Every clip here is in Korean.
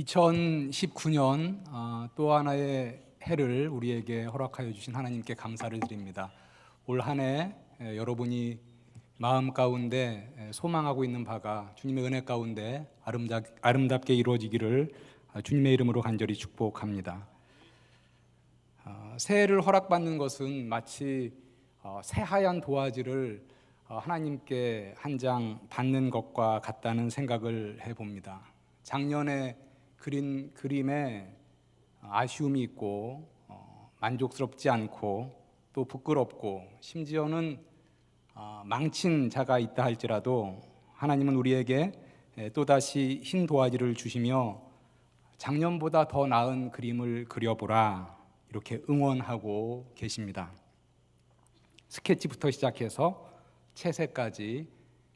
2019년 또 하나의 해를 우리에게 허락하여 주신 하나님께 감사를 드립니다. 올 한 해 여러분이 마음 가운데 소망하고 있는 바가 주님의 은혜 가운데 아름답게 이루어지기를 주님의 이름으로 간절히 축복합니다. 새해를 허락받는 것은 마치 새하얀 도화지를 하나님께 한 장 받는 것과 같다는 생각을 해봅니다. 작년에 그린 그림에 아쉬움이 있고 만족스럽지 않고 또 부끄럽고 심지어는 망친 자가 있다 할지라도 하나님은 우리에게 또다시 흰 도화지를 주시며 작년보다 더 나은 그림을 그려보라 이렇게 응원하고 계십니다. 스케치부터 시작해서 채색까지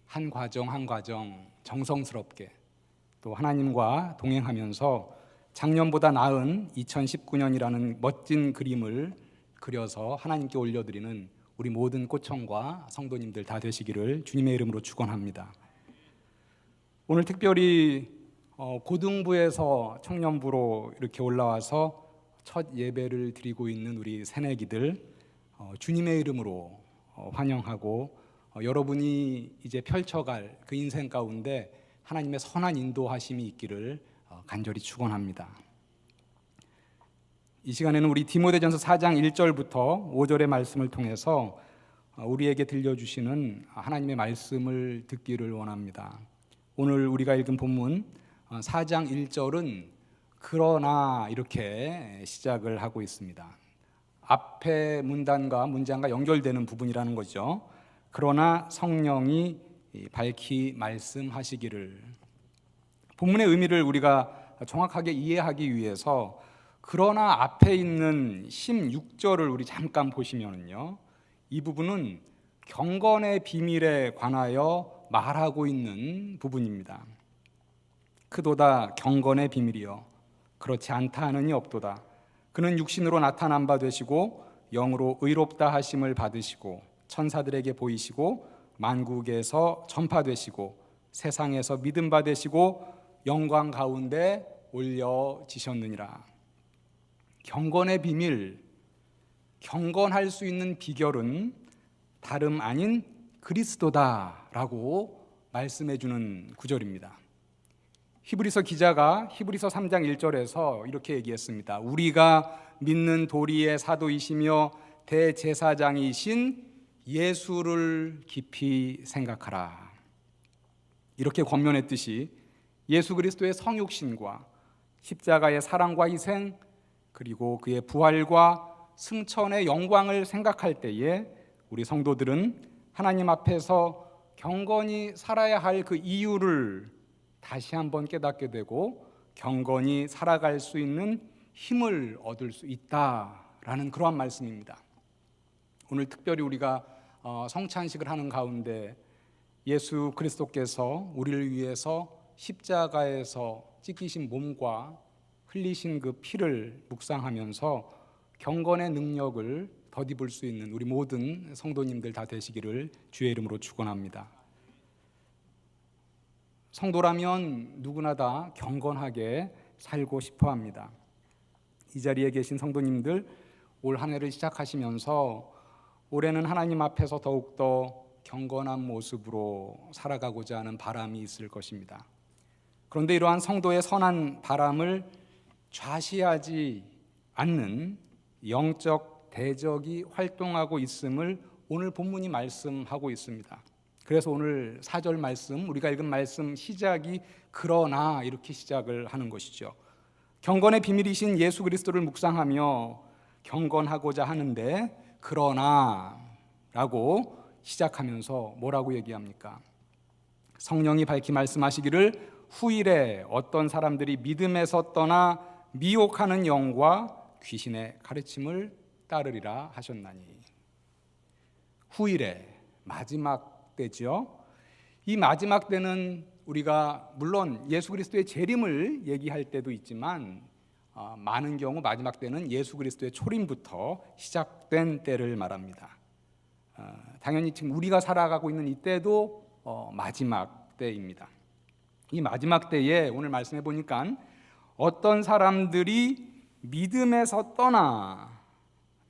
한 과정 한 과정 정성스럽게 또 하나님과 동행하면서 작년보다 나은 2019년이라는 멋진 그림을 그려서 하나님께 올려드리는 우리 모든 꼬청과 성도님들 다 되시기를 주님의 이름으로 축원합니다. 오늘 특별히 고등부에서 청년부로 이렇게 올라와서 첫 예배를 드리고 있는 우리 새내기들 주님의 이름으로 환영하고 여러분이 이제 펼쳐갈 그 인생 가운데 하나님의 선한 인도하심이 있기를 간절히 축원합니다. 이 시간에는 우리 디모데전서 4장 1절부터 5절의 말씀을 통해서 우리에게 들려주시는 하나님의 말씀을 듣기를 원합니다. 오늘 우리가 읽은 본문 4장 1절은 그러나 이렇게 시작을 하고 있습니다. 앞에 문단과 문장과 연결되는 부분이라는 거죠. 그러나 성령이 밝히 말씀하시기를. 본문의 의미를 우리가 정확하게 이해하기 위해서 그러나 앞에 있는 16절을 우리 잠깐 보시면요, 이 부분은 경건의 비밀에 관하여 말하고 있는 부분입니다. 크도다 경건의 비밀이여 그렇지 않다 하느니 없도다. 그는 육신으로 나타난 바 되시고 영으로 의롭다 하심을 받으시고 천사들에게 보이시고 만국에서 전파되시고 세상에서 믿음 받으시고 영광 가운데 올려지셨느니라. 경건의 비밀, 경건할 수 있는 비결은 다름 아닌 그리스도다라고 말씀해 주는 구절입니다. 히브리서 기자가 히브리서 3장 1절에서 이렇게 얘기했습니다. 우리가 믿는 도리의 사도이시며 대제사장이신 예수를 깊이 생각하라. 이렇게 권면했듯이 예수 그리스도의 성육신과 십자가의 사랑과 희생 그리고 그의 부활과 승천의 영광을 생각할 때에 우리 성도들은 하나님 앞에서 경건히 살아야 할 그 이유를 다시 한번 깨닫게 되고 경건히 살아갈 수 있는 힘을 얻을 수 있다라는 그러한 말씀입니다. 오늘 특별히 우리가 성찬식을 하는 가운데 예수 그리스도께서 우리를 위해서 십자가에서 찢기신 몸과 흘리신 그 피를 묵상하면서 경건의 능력을 덧입을 수 있는 우리 모든 성도님들 다 되시기를 주의 이름으로 축원합니다. 성도라면 누구나 다 경건하게 살고 싶어 합니다. 이 자리에 계신 성도님들 올 한 해를 시작하시면서 올해는 하나님 앞에서 더욱더 경건한 모습으로 살아가고자 하는 바람이 있을 것입니다. 그런데 이러한 성도의 선한 바람을 좌시하지 않는 영적 대적이 활동하고 있음을 오늘 본문이 말씀하고 있습니다. 그래서 오늘 4절 말씀, 우리가 읽은 말씀 시작이 그러나 이렇게 시작을 하는 것이죠. 경건의 비밀이신 예수 그리스도를 묵상하며 경건하고자 하는데 그러나 라고 시작하면서 뭐라고 얘기합니까? 성령이 밝히 말씀하시기를 후일에 어떤 사람들이 믿음에서 떠나 미혹하는 영과 귀신의 가르침을 따르리라 하셨나니. 후일에 마지막 때죠. 이 마지막 때는 우리가 물론 예수 그리스도의 재림을 얘기할 때도 있지만 많은 경우 마지막 때는 예수 그리스도의 초림부터 시작된 때를 말합니다. 당연히 지금 우리가 살아가고 있는 이 때도 마지막 때입니다. 이 마지막 때에 오늘 말씀해 보니까 어떤 사람들이 믿음에서 떠나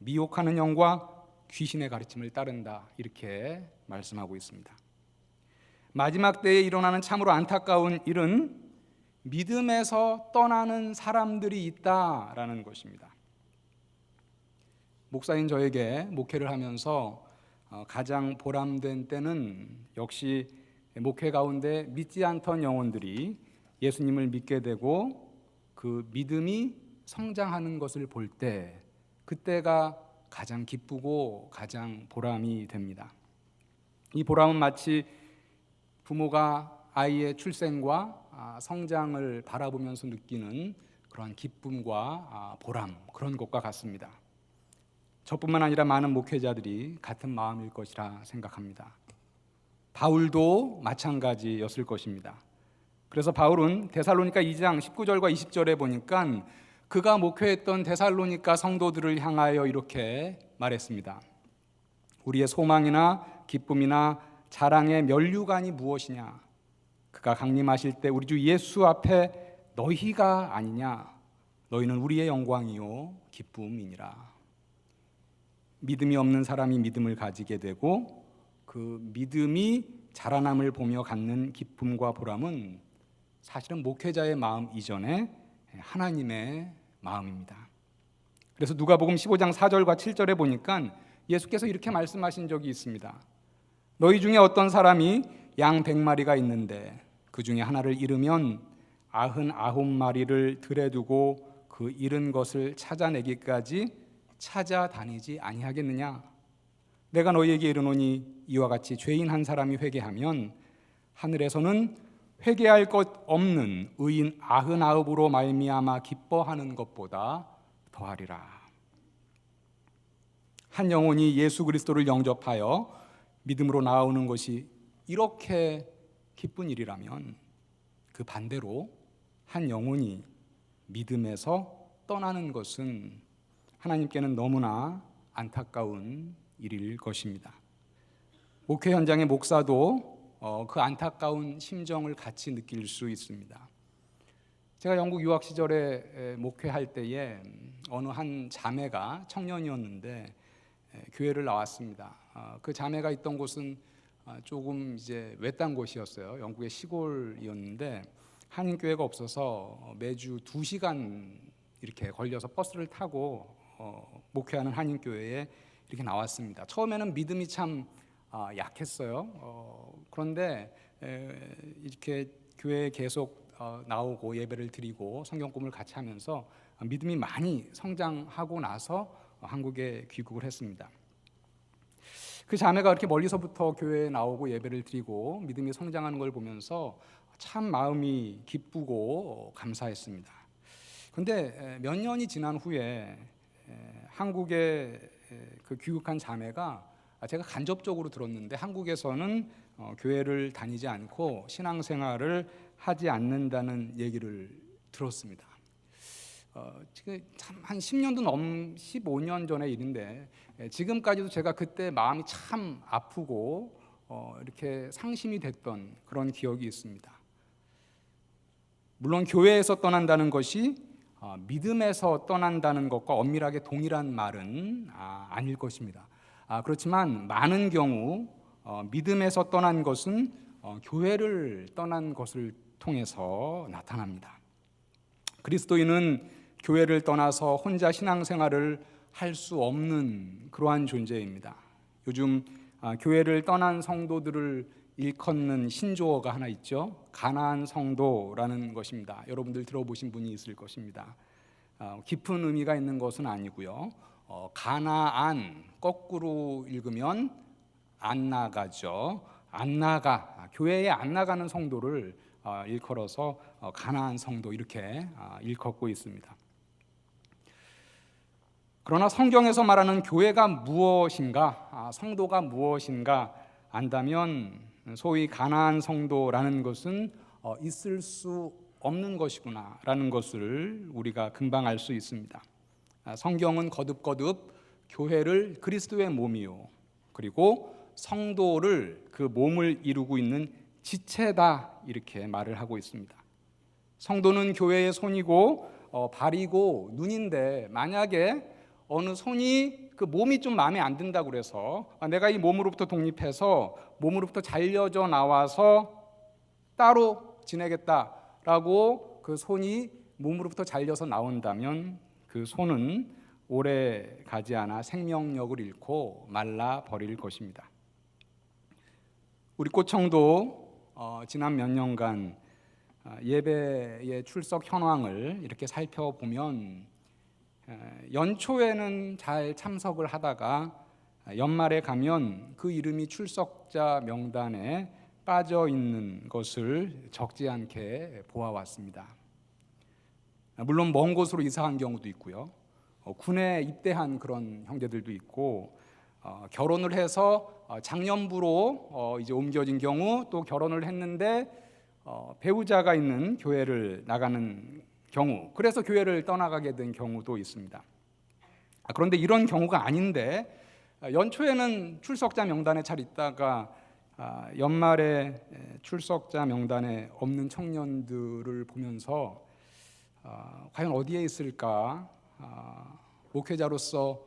미혹하는 영과 귀신의 가르침을 따른다, 이렇게 말씀하고 있습니다. 마지막 때에 일어나는 참으로 안타까운 일은 믿음에서 떠나는 사람들이 있다라는 것입니다. 목사인 저에게 목회를 하면서 가장 보람된 때는 역시 목회 가운데 믿지 않던 영혼들이 예수님을 믿게 되고 그 믿음이 성장하는 것을 볼 때, 그때가 가장 기쁘고 가장 보람이 됩니다. 이 보람은 마치 부모가 아이의 출생과 성장을 바라보면서 느끼는 그런 기쁨과 보람, 그런 것과 같습니다. 저뿐만 아니라 많은 목회자들이 같은 마음일 것이라 생각합니다. 바울도 마찬가지였을 것입니다. 그래서 바울은 데살로니가 2장 19절과 20절에 보니까 그가 목회했던 데살로니가 성도들을 향하여 이렇게 말했습니다. 우리의 소망이나 기쁨이나 자랑의 면류관이 무엇이냐? 그가 강림하실 때 우리 주 예수 앞에 너희가 아니냐? 너희는 우리의 영광이요 기쁨이니라. 믿음이 없는 사람이 믿음을 가지게 되고 그 믿음이 자라남을 보며 갖는 기쁨과 보람은 사실은 목회자의 마음 이전에 하나님의 마음입니다. 그래서 누가복음 15장 4절과 7절에 보니까 예수께서 이렇게 말씀하신 적이 있습니다. 너희 중에 어떤 사람이 양 100마리가 있는데 그 중에 하나를 잃으면 99마리를 들에 두고 그 잃은 것을 찾아내기까지 찾아다니지 아니하겠느냐? 내가 너희에게 이르노니 이와 같이 죄인 한 사람이 회개하면 하늘에서는 회개할 것 없는 의인 99으로 말미암아 기뻐하는 것보다 더하리라. 한 영혼이 예수 그리스도를 영접하여 믿음으로 나아오는 것이 이렇게 기쁜 일이라면 그 반대로 한 영혼이 믿음에서 떠나는 것은 하나님께는 너무나 안타까운 일일 것입니다. 목회 현장의 목사도 그 안타까운 심정을 같이 느낄 수 있습니다. 제가 영국 유학 시절에 목회할 때에 어느 한 자매가 청년이었는데 교회를 나왔습니다. 그 자매가 있던 곳은 조금 이제 외딴 곳이었어요. 영국의 시골이었는데 한인교회가 없어서 매주 2시간 이렇게 걸려서 버스를 타고 목회하는 한인교회에 이렇게 나왔습니다. 처음에는 믿음이 참 약했어요. 그런데 이렇게 교회에 계속 나오고 예배를 드리고 성경 공부를 같이 하면서 믿음이 많이 성장하고 나서 한국에 귀국을 했습니다. 그 자매가 이렇게 멀리서부터 교회에 나오고 예배를 드리고 믿음이 성장하는 걸 보면서 참 마음이 기쁘고 감사했습니다. 그런데 몇 년이 지난 후에 한국에 그 귀국한 자매가, 제가 간접적으로 들었는데 한국에서는 교회를 다니지 않고 신앙생활을 하지 않는다는 얘기를 들었습니다. 지금 참 한 10년도 15년 전의 일인데 지금까지도 제가 그때 마음이 참 아프고 이렇게 상심이 됐던 그런 기억이 있습니다. 물론 교회에서 떠난다는 것이 믿음에서 떠난다는 것과 엄밀하게 동일한 말은 아닐 것입니다. 그렇지만 많은 경우 믿음에서 떠난 것은 교회를 떠난 것을 통해서 나타납니다. 그리스도인은 교회를 떠나서 혼자 신앙생활을 할 수 없는 그러한 존재입니다. 요즘 교회를 떠난 성도들을 일컫는 신조어가 하나 있죠. 가나안 성도라는 것입니다. 여러분들 들어보신 분이 있을 것입니다. 깊은 의미가 있는 것은 아니고요. 가나안 거꾸로 읽으면 안 나가죠. 안 나가, 교회에 안 나가는 성도를 일컬어서 가나안 성도 이렇게 일컫고 있습니다. 그러나 성경에서 말하는 교회가 무엇인가, 성도가 무엇인가 안다면 소위 가나안 성도라는 것은 있을 수 없는 것이구나라는 것을 우리가 금방 알 수 있습니다. 성경은 거듭거듭 교회를 그리스도의 몸이요 그리고 성도를 그 몸을 이루고 있는 지체다 이렇게 말을 하고 있습니다. 성도는 교회의 손이고 발이고 눈인데, 만약에 어느 손이 그 몸이 좀 마음에 안 든다고 그래서 내가 이 몸으로부터 독립해서 몸으로부터 잘려져 나와서 따로 지내겠다라고 그 손이 몸으로부터 잘려서 나온다면 그 손은 오래 가지 않아 생명력을 잃고 말라 버릴 것입니다. 우리 꽃청도 지난 몇 년간 예배의 출석 현황을 이렇게 살펴보면 연초에는 잘 참석을 하다가 연말에 가면 그 이름이 출석자 명단에 빠져 있는 것을 적지 않게 보아왔습니다. 물론 먼 곳으로 이사한 경우도 있고요, 군에 입대한 그런 형제들도 있고, 결혼을 해서 장년부로 이제 옮겨진 경우, 또 결혼을 했는데 배우자가 있는 교회를 나가는 경우, 그래서 교회를 떠나가게 된 경우도 있습니다. 그런데 이런 경우가 아닌데 연초에는 출석자 명단에 잘 있다가 연말에 출석자 명단에 없는 청년들을 보면서 과연 어디에 있을까 목회자로서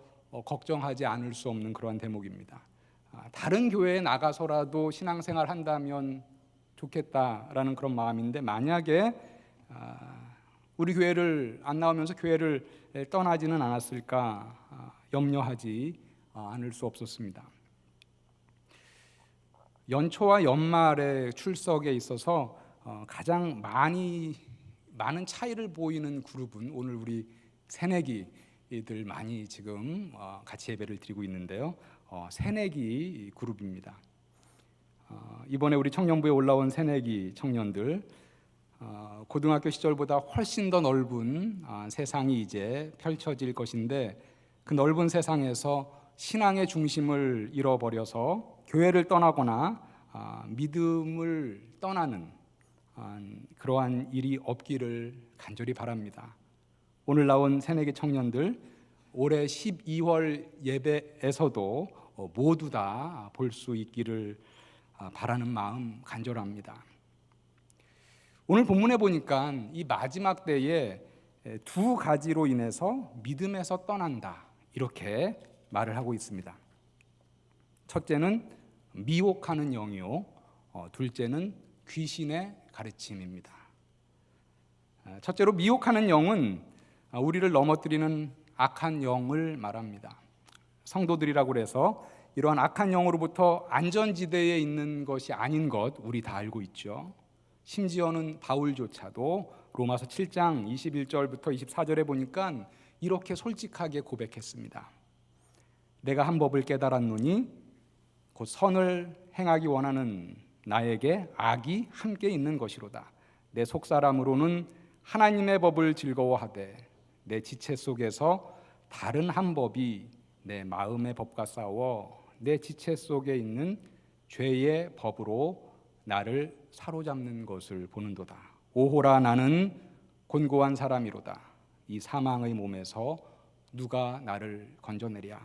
걱정하지 않을 수 없는 그러한 대목입니다. 다른 교회에 나가서라도 신앙생활 한다면 좋겠다라는 그런 마음인데, 만약에 우리 교회를 안 나오면서 교회를 떠나지는 않았을까 염려하지 않을 수 없었습니다. 연초와 연말의 출석에 있어서 가장 많은 차이를 보이는 그룹은 오늘 우리 새내기들 많이 지금 같이 예배를 드리고 있는데요, 새내기 그룹입니다. 이번에 우리 청년부에 올라온 새내기 청년들, 고등학교 시절보다 훨씬 더 넓은 세상이 이제 펼쳐질 것인데, 그 넓은 세상에서 신앙의 중심을 잃어버려서 교회를 떠나거나 믿음을 떠나는 그러한 일이 없기를 간절히 바랍니다. 오늘 나온 새내기 청년들, 올해 12월 예배에서도 모두 다 볼 수 있기를 바라는 마음 간절합니다. 오늘 본문에 보니까 이 마지막 때에 두 가지로 인해서 믿음에서 떠난다, 이렇게 말을 하고 있습니다. 첫째는 미혹하는 영이요, 둘째는 귀신의 가르침입니다. 첫째로 미혹하는 영은 우리를 넘어뜨리는 악한 영을 말합니다. 성도들이라고 해서 이러한 악한 영으로부터 안전지대에 있는 것이 아닌 것 우리 다 알고 있죠. 심지어는 바울조차도 로마서 7장 21절부터 24절에 보니까 이렇게 솔직하게 고백했습니다. 내가 한 법을 깨달았노니 곧 선을 행하기 원하는 나에게 악이 함께 있는 것이로다. 내 속사람으로는 하나님의 법을 즐거워하되 내 지체 속에서 다른 한 법이 내 마음의 법과 싸워 내 지체 속에 있는 죄의 법으로 나를 사로잡는 것을 보는도다. 오호라, 나는 곤고한 사람이로다. 이 사망의 몸에서 누가 나를 건져내랴.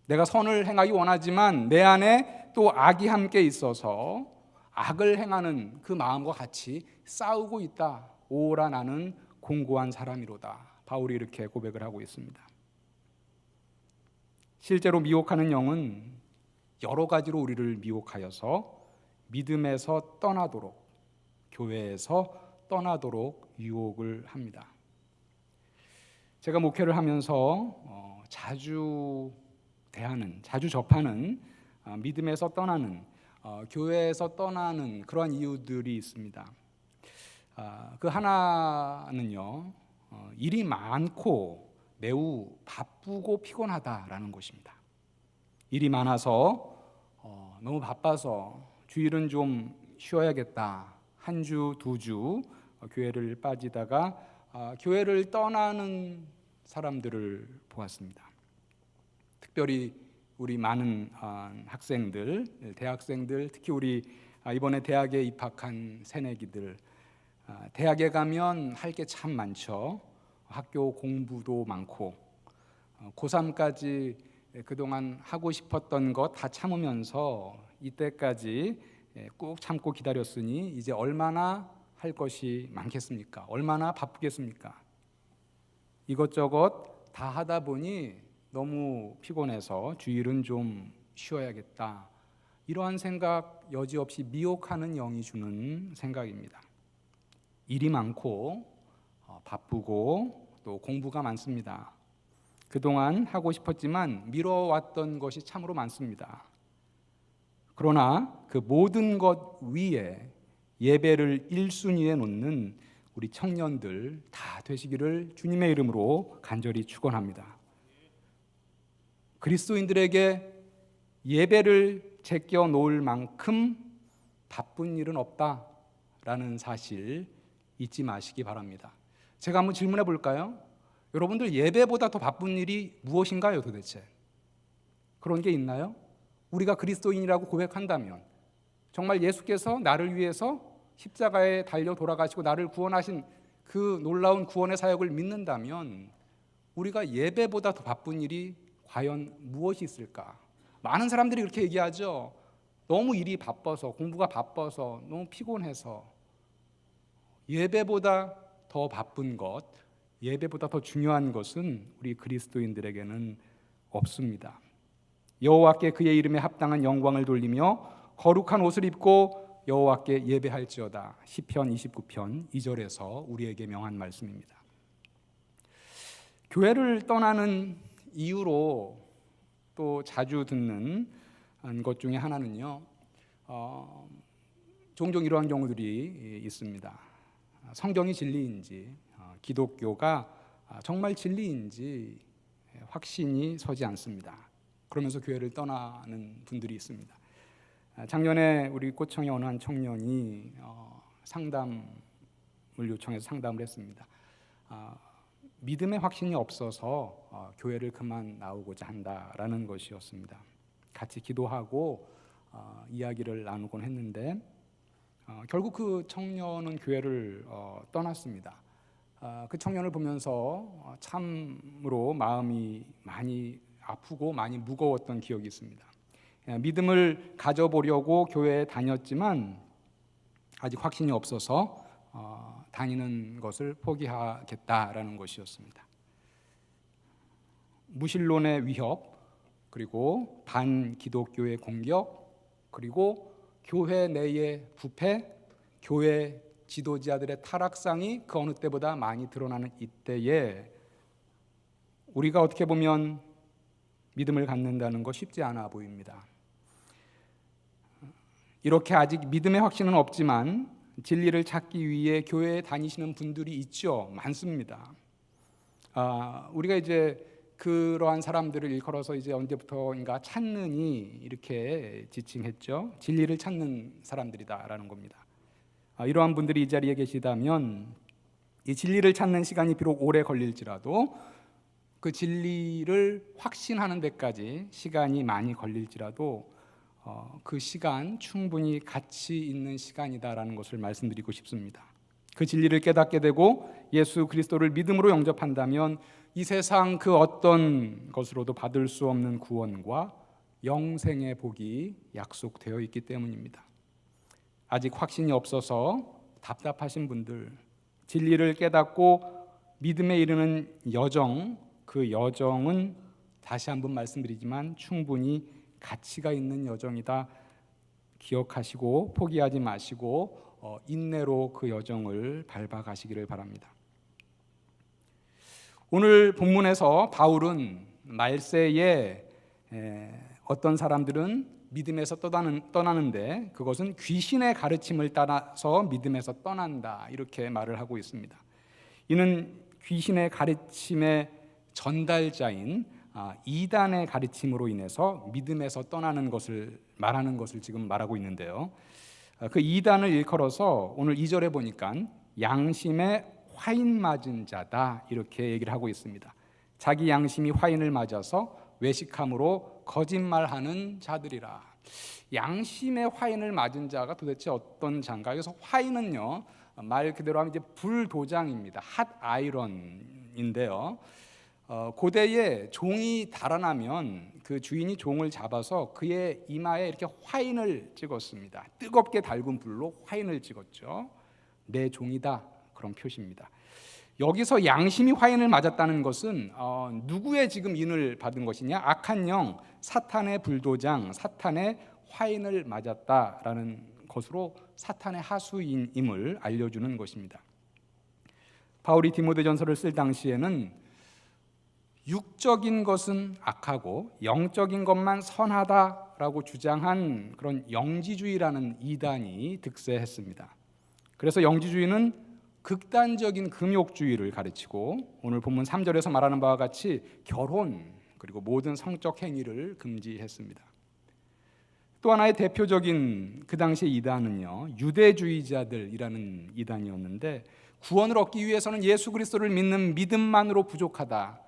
내가 선을 행하기 원하지만 내 안에 또 악이 함께 있어서 악을 행하는 그 마음과 같이 싸우고 있다. 오호라, 나는 곤고한 사람이로다. 바울이 이렇게 고백을 하고 있습니다. 실제로 미혹하는 영은 여러 가지로 우리를 미혹하여서 믿음에서 떠나도록, 교회에서 떠나도록 유혹을 합니다. 제가 목회를 하면서 자주 접하는 믿음에서 떠나는, 교회에서 떠나는 그러한 이유들이 있습니다. 그 하나는요, 일이 많고 매우 바쁘고 피곤하다라는 것입니다. 일이 많아서 너무 바빠서 주일은 좀 쉬어야겠다, 한 주, 두 주 교회를 빠지다가 교회를 떠나는 사람들을 보았습니다. 특별히 우리 많은 학생들, 대학생들, 특히 우리 이번에 대학에 입학한 새내기들, 대학에 가면 할 게 참 많죠. 학교 공부도 많고 고3까지 그동안 하고 싶었던 것 다 참으면서 이때까지 꾹 참고 기다렸으니 이제 얼마나 할 것이 많겠습니까? 얼마나 바쁘겠습니까? 이것저것 다 하다 보니 너무 피곤해서 주일은 좀 쉬어야겠다. 이러한 생각 여지없이 미혹하는 영이 주는 생각입니다. 일이 많고 바쁘고 또 공부가 많습니다. 그동안 하고 싶었지만 미뤄왔던 것이 참으로 많습니다. 그러나 그 모든 것 위에 예배를 1순위에 놓는 우리 청년들 다 되시기를 주님의 이름으로 간절히 축원합니다. 그리스도인들에게 예배를 제껴 놓을 만큼 바쁜 일은 없다라는 사실 잊지 마시기 바랍니다. 제가 한번 질문해 볼까요? 여러분들 예배보다 더 바쁜 일이 무엇인가요, 도대체? 그런 게 있나요? 우리가 그리스도인이라고 고백한다면, 정말 예수께서 나를 위해서 십자가에 달려 돌아가시고 나를 구원하신 그 놀라운 구원의 사역을 믿는다면 우리가 예배보다 더 바쁜 일이 과연 무엇이 있을까? 많은 사람들이 그렇게 얘기하죠. 너무 일이 바빠서, 공부가 바빠서, 너무 피곤해서. 예배보다 더 바쁜 것, 예배보다 더 중요한 것은 우리 그리스도인들에게는 없습니다. 여호와께 그의 이름에 합당한 영광을 돌리며 거룩한 옷을 입고 여호와께 예배할지어다. 시편 29편 2절에서 우리에게 명한 말씀입니다. 교회를 떠나는 이유로 또 자주 듣는 것 중에 하나는요, 종종 이러한 경우들이 있습니다. 성경이 진리인지, 기독교가 정말 진리인지 확신이 서지 않습니다. 그러면서 교회를 떠나는 분들이 있습니다. 작년에 우리 꽃청의 어느 한 청년이 상담을 요청해서 상담을 했습니다. 믿음의 확신이 없어서 교회를 그만 나오고자 한다라는 것이었습니다. 같이 기도하고 이야기를 나누곤 했는데 결국 그 청년은 교회를 떠났습니다. 그 청년을 보면서 참으로 마음이 많이 아프고 많이 무거웠던 기억이 있습니다. 믿음을 가져보려고 교회에 다녔지만 아직 확신이 없어서 다니는 것을 포기하겠다라는 것이었습니다. 무신론의 위협, 그리고 반기독교의 공격, 그리고 교회 내의 부패, 교회 지도자들의 타락상이 그 어느 때보다 많이 드러나는 이때에 우리가 어떻게 보면 믿음을 갖는다는 것 쉽지 않아 보입니다. 이렇게 아직 믿음의 확신은 없지만 진리를 찾기 위해 교회에 다니시는 분들이 있죠. 많습니다. 우리가 이제 그러한 사람들을 일컬어서 이제 언제부터인가 찾느니 이렇게 지칭했죠. 진리를 찾는 사람들이다라는 겁니다. 이러한 분들이 이 자리에 계시다면 이 진리를 찾는 시간이 비록 오래 걸릴지라도 그 진리를 확신하는 데까지 시간이 많이 걸릴지라도 그 시간 충분히 가치 있는 시간이다라는 것을 말씀드리고 싶습니다. 그 진리를 깨닫게 되고 예수 그리스도를 믿음으로 영접한다면 이 세상 그 어떤 것으로도 받을 수 없는 구원과 영생의 복이 약속되어 있기 때문입니다. 아직 확신이 없어서 답답하신 분들, 진리를 깨닫고 믿음에 이르는 여정, 그 여정은 다시 한번 말씀드리지만 충분히 가치가 있는 여정이다. 기억하시고 포기하지 마시고 인내로 그 여정을 밟아가시기를 바랍니다. 오늘 본문에서 바울은 말세에 어떤 사람들은 믿음에서 떠나는데 그것은 귀신의 가르침을 따라서 믿음에서 떠난다 이렇게 말을 하고 있습니다. 이는 귀신의 가르침의 전달자인 이단의 가르침으로 인해서 믿음에서 떠나는 것을 말하는 것을 지금 말하고 있는데요. 그 이단을 일컬어서 오늘 2절에 보니까 양심에 화인 맞은 자다 이렇게 얘기를 하고 있습니다. 자기 양심이 화인을 맞아서 외식함으로 거짓말하는 자들이라. 양심의 화인을 맞은 자가 도대체 어떤 자인가? 그래서 화인은요 말 그대로 하면 이제 불도장입니다. 핫 아이런인데요. 고대에 종이 달아나면 그 주인이 종을 잡아서 그의 이마에 이렇게 화인을 찍었습니다. 뜨겁게 달군 불로 화인을 찍었죠. 내 종이다, 그런 표시입니다. 여기서 양심이 화인을 맞았다는 것은 누구의 지금 인을 받은 것이냐? 악한 영, 사탄의 불도장, 사탄의 화인을 맞았다라는 것으로 사탄의 하수인임을 알려주는 것입니다. 바울이 디모데전서를 쓸 당시에는 육적인 것은 악하고 영적인 것만 선하다라고 주장한 그런 영지주의라는 이단이 득세했습니다. 그래서 영지주의는 극단적인 금욕주의를 가르치고 오늘 본문 3절에서 말하는 바와 같이 결혼 그리고 모든 성적 행위를 금지했습니다. 또 하나의 대표적인 그 당시의 이단은요, 유대주의자들이라는 이단이었는데 구원을 얻기 위해서는 예수 그리스도를 믿는 믿음만으로 부족하다,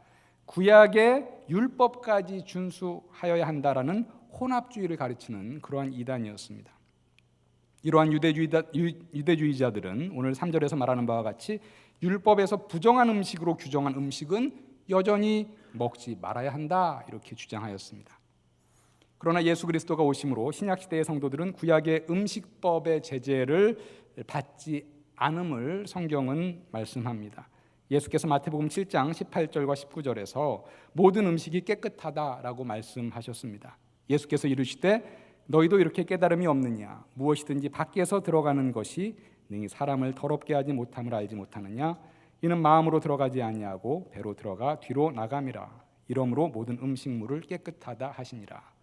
구약의 율법까지 준수하여야 한다라는 혼합주의를 가르치는 그러한 이단이었습니다. 이러한 유대주의자들은 오늘 3절에서 말하는 바와 같이 율법에서 부정한 음식으로 규정한 음식은 여전히 먹지 말아야 한다, 이렇게 주장하였습니다. 그러나 예수 그리스도가 오심으로 신약시대의 성도들은 구약의 음식법의 제재를 받지 않음을 성경은 말씀합니다. 예수께서 마태복음 7장 18절과 19절에서 모든 음식이 깨끗하다라고 말씀하셨습니다. 예수께서 이르시되 너희도 이렇게 깨달음이 없느냐? 무엇이든지 밖에서 들어가는 것이 능히 사람을 더럽게 하지 못함을 알지 못하느냐? 이는 마음으로 들어가지 아니하고 배로 들어가 뒤로 나감이라. 이러므로 모든 음식물을 깨끗하다 하시니라.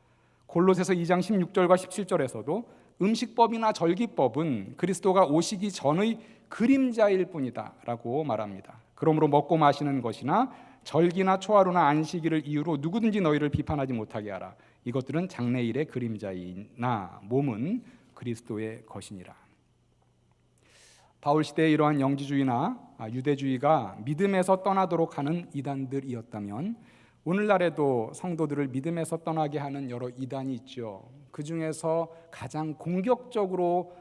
골로새서 2장 16절과 17절에서도 음식법이나 절기법은 그리스도가 오시기 전의 그림자일 뿐이다 라고 말합니다. 그러므로 먹고 마시는 것이나 절기나 초하루나 안식일을 이유로 누구든지 너희를 비판하지 못하게 하라. 이것들은 장래일의 그림자이나 몸은 그리스도의 것이니라. 바울 시대의 이러한 영지주의나 유대주의가 믿음에서 떠나도록 하는 이단들이었다면 오늘날에도 성도들을 믿음에서 떠나게 하는 여러 이단이 있죠. 그 중에서 가장 공격적으로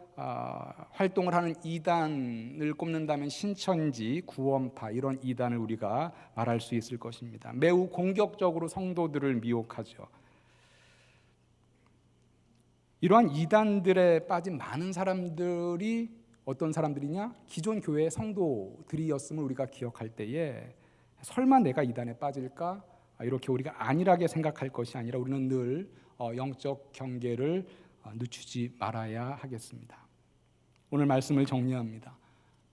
활동을 하는 이단을 꼽는다면 신천지, 구원파 이런 이단을 우리가 말할 수 있을 것입니다. 매우 공격적으로 성도들을 미혹하죠. 이러한 이단들에 빠진 많은 사람들이 어떤 사람들이냐? 기존 교회의 성도들이었음을 우리가 기억할 때에 설마 내가 이단에 빠질까? 이렇게 우리가 안일하게 생각할 것이 아니라 우리는 늘 영적 경계를 늦추지 말아야 하겠습니다. 오늘 말씀을 정리합니다.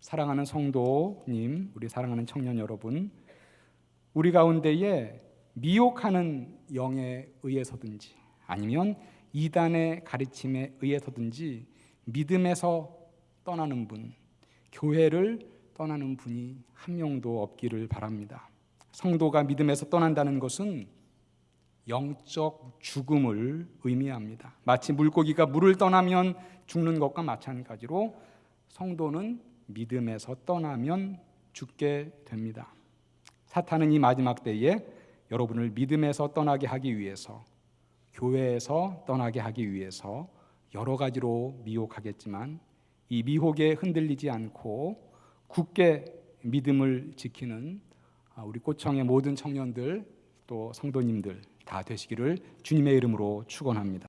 사랑하는 성도님, 우리 사랑하는 청년 여러분, 우리 가운데에 미혹하는 영에 의해서든지 아니면 이단의 가르침에 의해서든지 믿음에서 떠나는 분, 교회를 떠나는 분이 한 명도 없기를 바랍니다. 성도가 믿음에서 떠난다는 것은 영적 죽음을 의미합니다. 마치 물고기가 물을 떠나면 죽는 것과 마찬가지로 성도는 믿음에서 떠나면 죽게 됩니다. 사탄은 이 마지막 때에 여러분을 믿음에서 떠나게 하기 위해서, 교회에서 떠나게 하기 위해서 여러 가지로 미혹하겠지만 이 미혹에 흔들리지 않고 굳게 믿음을 지키는 우리 꽃청의 모든 청년들 또 성도님들 다 되시기를 주님의 이름으로 축원합니다.